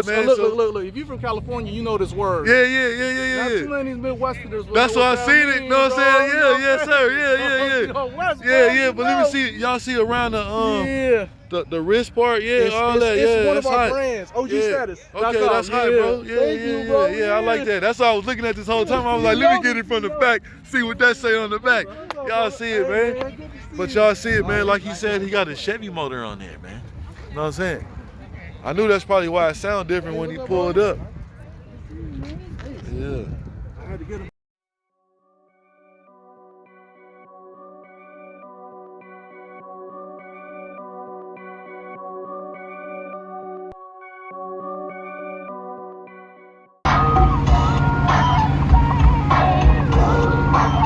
Man, look. If you from California, you know this word. Yeah. Not too many Midwesterners. That's why I seen it. Know what I'm saying? Yeah, sir. Yeah. But let me see. Y'all see around the wrist part? Yeah, all that. It's one of our brands. OG status. Okay, that's hot, bro. Yeah. I like that. That's why I was looking at this whole time. I was like, let me get it from the back, see what that say on the back. Y'all see it, man. But y'all see it, man. Like he said, he got a Chevy motor on there, man. You know what I'm saying? I knew that's probably why it sounded different when he pulled up. Yeah. I had to get him.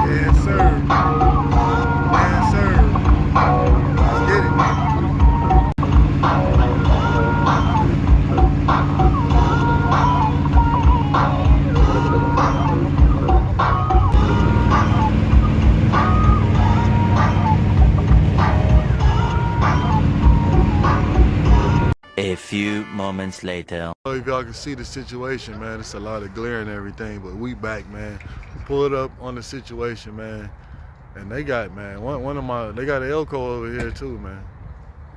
Yes, sir. Yes, sir. Let's get it. A few moments later. If y'all can see the situation, man, it's a lot of glare and everything, but we back, man. We pulled up on the situation, man, and they got, man, they got an Elko over here too, man.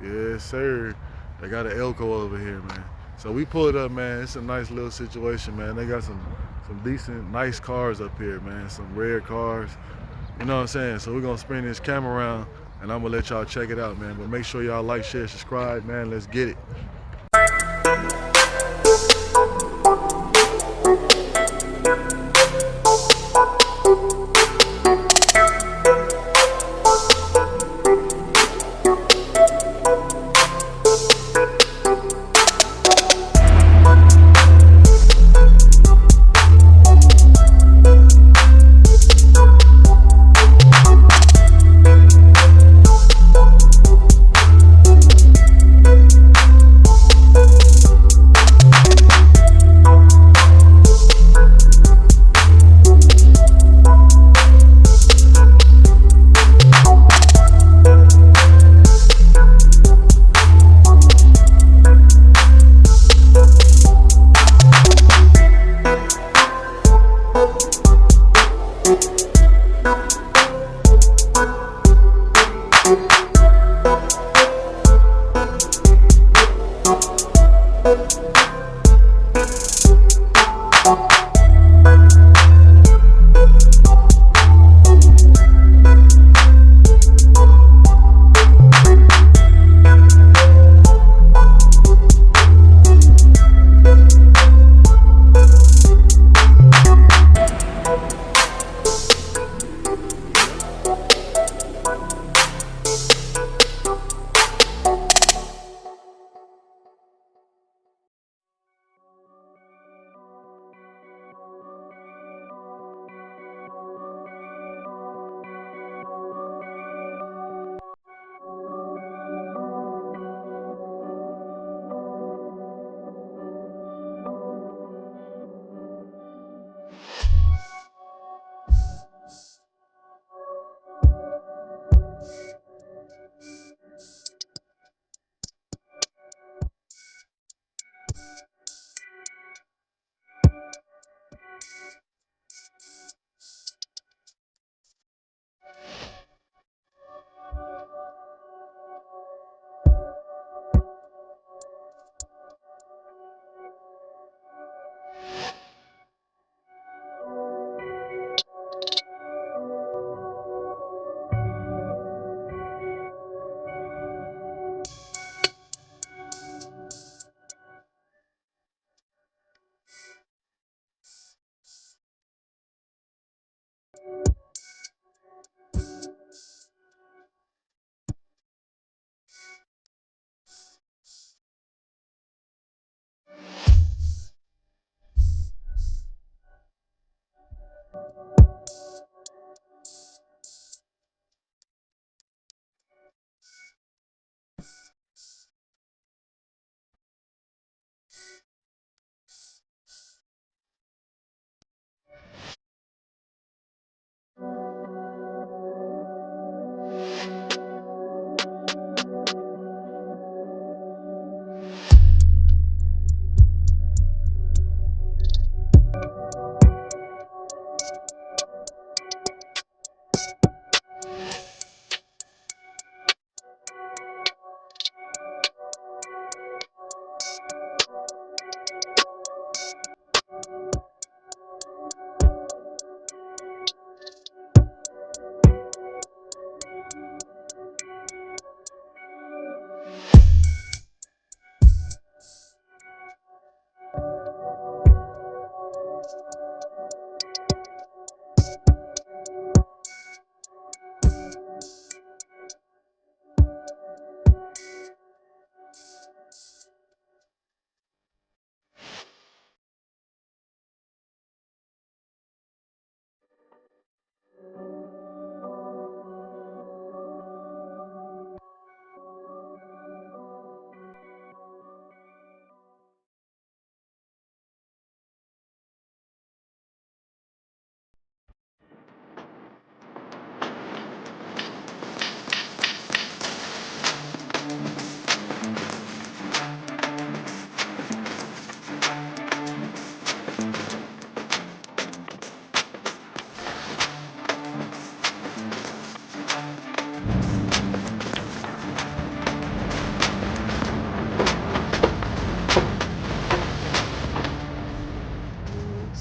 Yes, sir. They got an Elko over here, man. So we pulled up, man. It's a nice little situation, man. They got some decent, nice cars up here, man. Some rare cars. You know what I'm saying? So we're gonna spin this camera around, and I'm gonna let y'all check it out, man. But make sure y'all like, share, subscribe, man. Let's get it.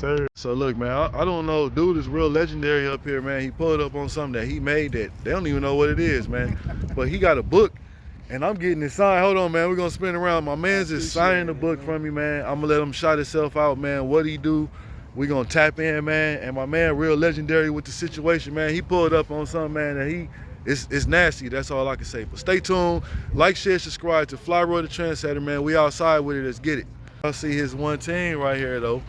sir. So look, man, I don't know. Dude is real legendary up here, man. He pulled up on something that he made that they don't even know what it is, man. But he got a book, and I'm getting it signed. Hold on, man. We're gonna spin around. My man's just signing the book from me, man. I'm gonna let him shout himself out, man. What he do? We gonna tap in, man. And my man, real legendary with the situation, man. He pulled up on something, man, that it's nasty. That's all I can say. But stay tuned. Like, share, subscribe to Flyroy the Trendsetter, man. We outside with it. Let's get it. I see his one team right here, though.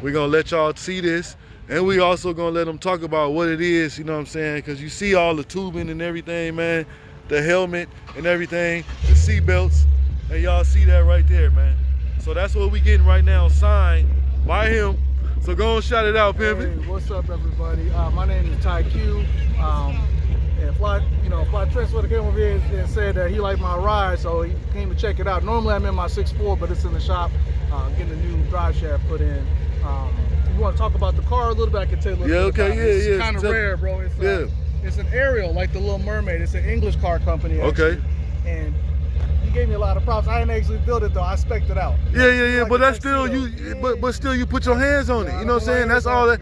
We're gonna let y'all see this. And we also gonna let them talk about what it is, you know what I'm saying? Because you see all the tubing and everything, man. The helmet and everything, the seat belts. And y'all see that right there, man. So that's what we getting right now, signed by him. So go and shout it out, Pimpin'. Hey, what's up, everybody? My name is Ty Q. And Fly Trendsetter came over here and said that he liked my ride, so he came to check it out. Normally I'm in my 6'4", but it's in the shop, getting a new drive shaft put in. If you want to talk about the car a little bit, I can tell you a little bit about it. It's kind of rare, bro. It's an Ariel, like the Little Mermaid. It's an English car company, actually. Okay. And he gave me a lot of props. I didn't actually build it though. I spec'd it out. Yeah. But that's still but still you put your hands on it. You know what I'm saying? That's all that.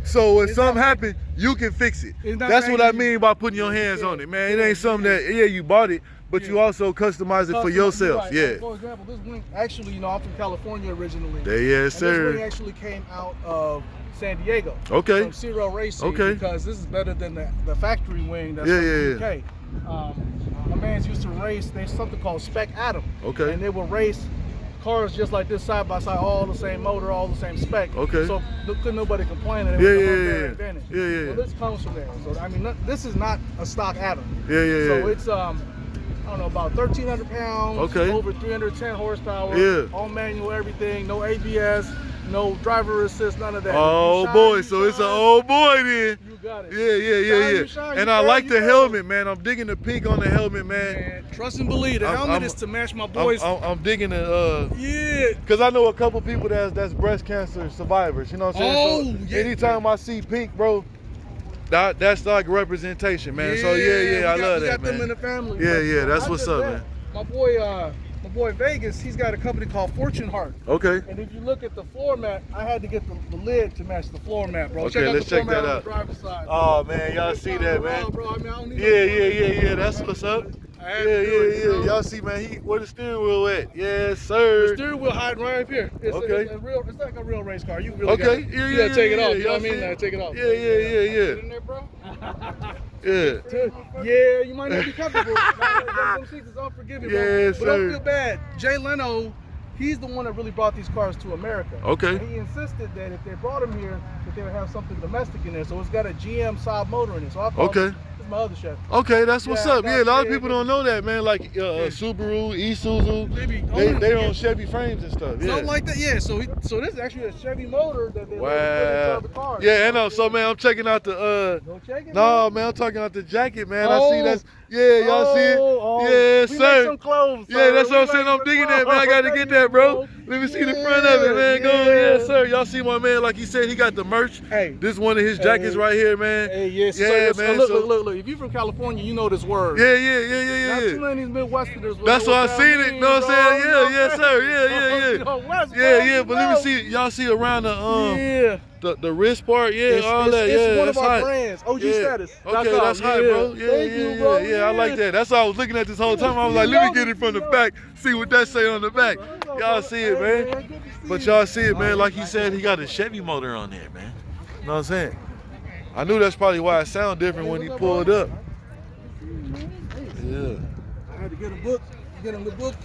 So if something happen, you can fix it. That's what I mean by putting your hands on it, man. It ain't something that you bought it, but you also customize it for yourself. Right. Yeah. For example, this wing, actually, I'm from California originally. Yes, sir. This wing actually came out of San Diego. Okay. From Zero Racing. Okay. Because this is better than the factory wing that's from the UK. My man's used to race. There's something called Spec Adam. Okay. And they will race cars just like this, side by side, all the same motor, all the same spec. Okay. So couldn't nobody complain that it was invented. Yeah. So this comes from there. So I mean, this is not a stock Adam. Yeah. So it's I don't know, about 1,300 pounds. Okay. Over 310 horsepower. Yeah. All manual, everything. No ABS. No driver assist, none of that. Oh boy, so it's an old boy then. You got it. Yeah. And I like the helmet, man. I'm digging the pink on the helmet, man. Trust and believe, the helmet is to match my boys. I'm digging the because I know a couple people that's breast cancer survivors. You know what I'm saying? So anytime I see pink, bro, that's like representation, man. So I love that, man. We got them in the family. Yeah. That's what's up, man. My boy Vegas, he's got a company called Fortune Heart. Okay. And if you look at the floor mat, I had to get the lid to match the floor mat, bro. Okay, let's check that out. On the driver's side. Oh man, y'all see that, man? Bro, I mean, I don't need Yeah. That's what's up. Yeah. Y'all see, man? Where the steering wheel at? Yes, sir. The steering wheel hiding right up here. It's it's like a real race car. You really okay. You gotta take it off. You know what I mean? Like, take it off. Yeah. Get in there, bro. Yeah, you might not be comfortable. Those seats is unforgiving, bro. Yes, but don't feel bad. Jay Leno, he's the one that really brought these cars to America. Okay. And he insisted that if they brought them here, that they would have something domestic in there. So it's got a GM Saab motor in it. So I thought, this is my other Chevy. Okay, that's what's up. Yeah, a lot of people don't know that, man. Like Subaru, Isuzu, they on Chevy frames and stuff. Yeah. Something like that. Yeah. So this is actually a Chevy motor that they put inside the car. Yeah, and so man, I'm checking out the Go check it. No, man, I'm talking out the jacket, man. I see that's y'all see it? Yes, we sir. make some clothes, yeah, that's what I'm saying. I'm digging that, man. I gotta get that, bro. Let me see the front of it, man. Go on, yes, sir. Y'all see my man, like he said, he got the merch. Hey, this is one of his jackets right here, man. Hey, yes, yeah, sir. man. Look. If you're from California, you know this word. Yeah. Not too many Midwesterners. That's why I seen it. You know what I'm saying? Yes, sir. Yeah. But let me see. Y'all see around the wrist part, all that. It's one of our hot. brands. OG status. Okay, that's hot, bro. Yeah. I like that. That's why I was looking at this whole time. I was like, let me get it from the back, see what that say on the back. Y'all see it, man. But y'all see it, man. Like he said, he got a Chevy motor on there, man. You know what I'm saying? I knew that's probably why it sounded different when he pulled up. Yeah. I had to get a book. Get him the book.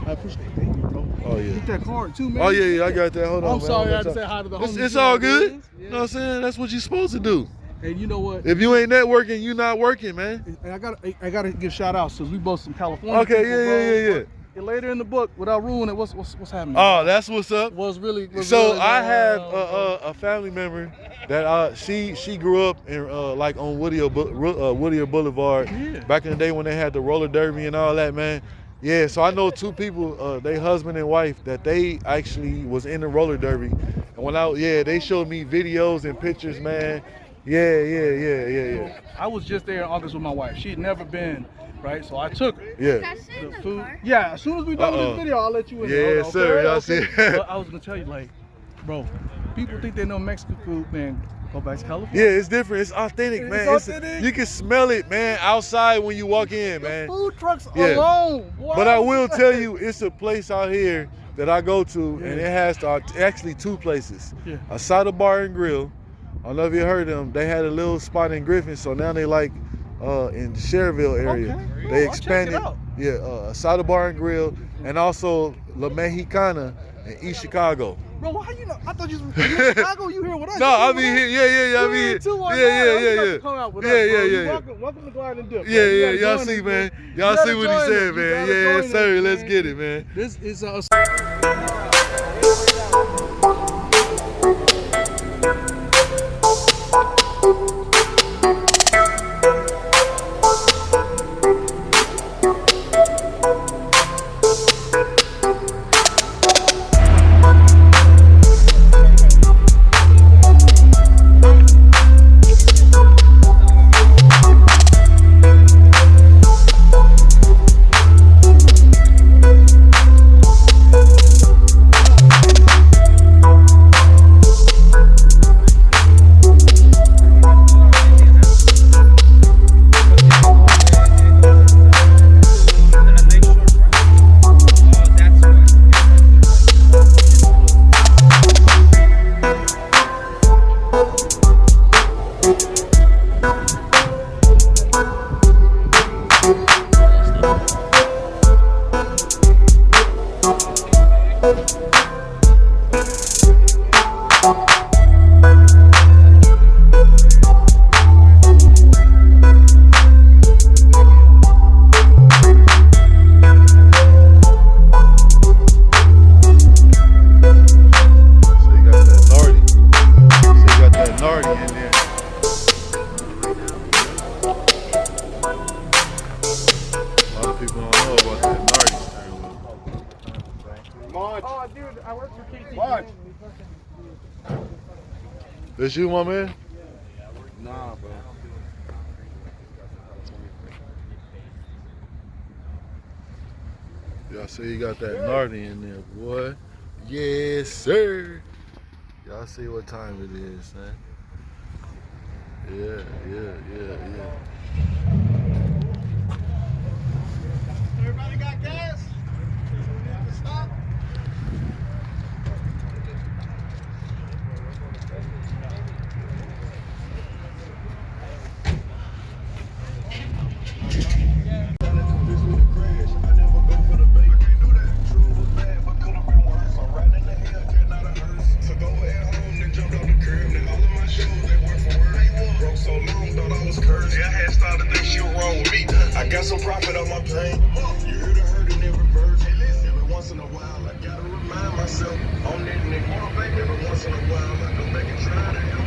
I appreciate it. Thank you, bro. Oh, yeah. Get that card, too, man. Oh, yeah, I got that. Hold on, I'm sorry I had to say hi to the homies. It's all good. You know what I'm saying? That's what you're supposed to do. And you know what? If you ain't networking, you not working, man. And I gotta give shout outs because we both from California. Okay, people, yeah. And later in the book, without ruining it, what's happening? Oh, that's what's up. I have a family member that she grew up in like on Whittier Boulevard back in the day when they had the roller derby and all that, man. Yeah, so I know two people, they husband and wife, that they actually was in the roller derby. And when they showed me videos and pictures, man. Yeah. I was just there in August with my wife. She'd never been, right? So I took her. Yeah. The food. Yeah, as soon as we done with this video, I'll let you in. Yeah, sir. Y'all see it. But I was gonna tell you, like, bro, people think they know Mexican food, man, go back to California. Yeah, it's different. It's authentic, It's man. authentic. You can smell it, man, outside when you walk in, man. The food trucks Yeah. alone. Boy, But I will tell you, it's a place out here that I go to, Yeah. and it has actually two places. Yeah. Asada Bar and Grill. I don't know if you heard of them. They had a little spot in Griffin, so now they like in the Cherville area. Okay. They Cool. I'll check it expanded. out. Yeah, Asada Bar and Grill, and also La Mexicana in East Chicago. Bro, how you know? I thought you was in Chicago. You here with us? No, You I here mean with us? here, yeah. I You mean, here too, why yeah, not? yeah, You yeah, got yeah. to come out with Yeah, us, yeah, bro. yeah, You Welcome to Glide and Dip. bro. Yeah, You yeah, gotta y'all join see, us, man. You Y'all gotta see what he join us. said, You man. gotta Yeah, join yes, us, sir. Let's man. get it, man. This is So you got that Nardi. So you got that Nardi in there. A lot of people don't know about that Nardi steering wheel. Oh, dude, I work for KT. That's you, my man? Nah, bro. Y'all see you got that Nardi in there, boy. Yes, sir. Y'all see what time it is, man. Yeah. Everybody got gas? Stop. I got some profit on my pain. You hear the hurt in every verse. Every once in a while, I gotta remind myself on that nigga. Every once in a while, I go back and try to help.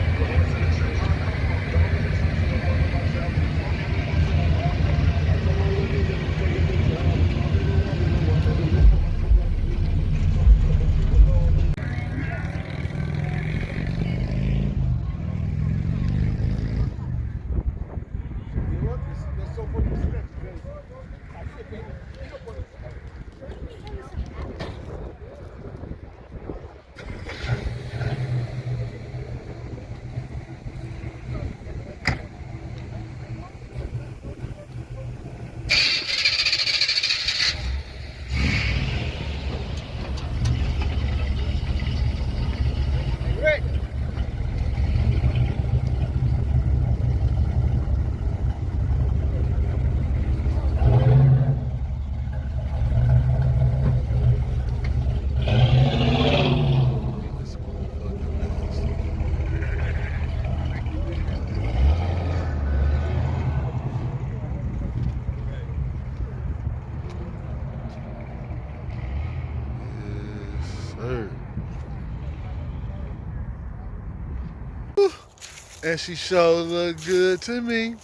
And she sure look good to me.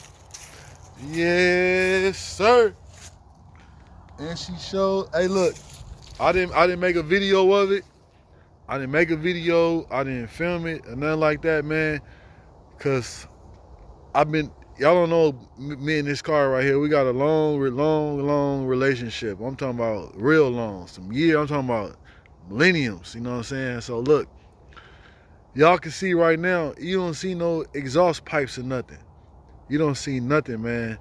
Yes, sir. And she showed, hey look, I didn't make a video of it. I didn't make a video, I didn't film it or nothing like that, man. Cause y'all don't know me and this car right here, we got a long relationship. I'm talking about real long, some years, I'm talking about millenniums, you know what I'm saying? So look, Y'all can see right now, you don't see no exhaust pipes or nothing. You don't see nothing, man.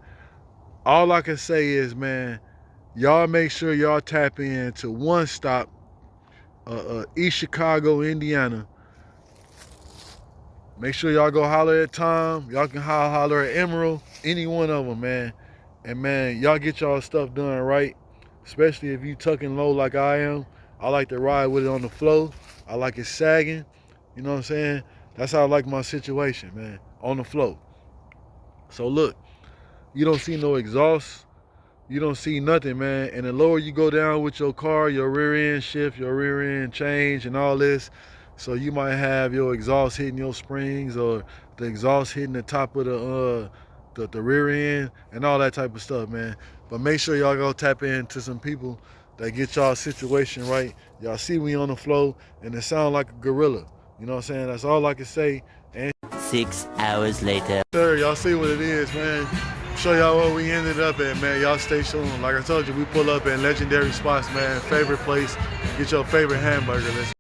All I can say is, man, y'all make sure y'all tap into one stop, East Chicago, Indiana. Make sure y'all go holler at Tom. Y'all can holler at Emerald, any one of them, man. And man, y'all get y'all stuff done right, especially if you tucking low like I am. I like to ride with it on the flow. I like it sagging. You know what I'm saying? That's how I like my situation, man, on the flow. So look, you don't see no exhaust. You don't see nothing, man. And the lower you go down with your car, your rear end shift, your rear end change, and all this, so you might have your exhaust hitting your springs or the exhaust hitting the top of the rear end and all that type of stuff, man. But make sure y'all go tap into some people that get y'all situation right. Y'all see we on the flow, and it sound like a gorilla. You know what I'm saying? That's all I can say. And 6 hours later. sir, y'all see what it is, man. Show y'all where we ended up at, man. Y'all stay tuned. Like I told you, we pull up in legendary spots, man. Favorite place. Get your favorite hamburger. Let's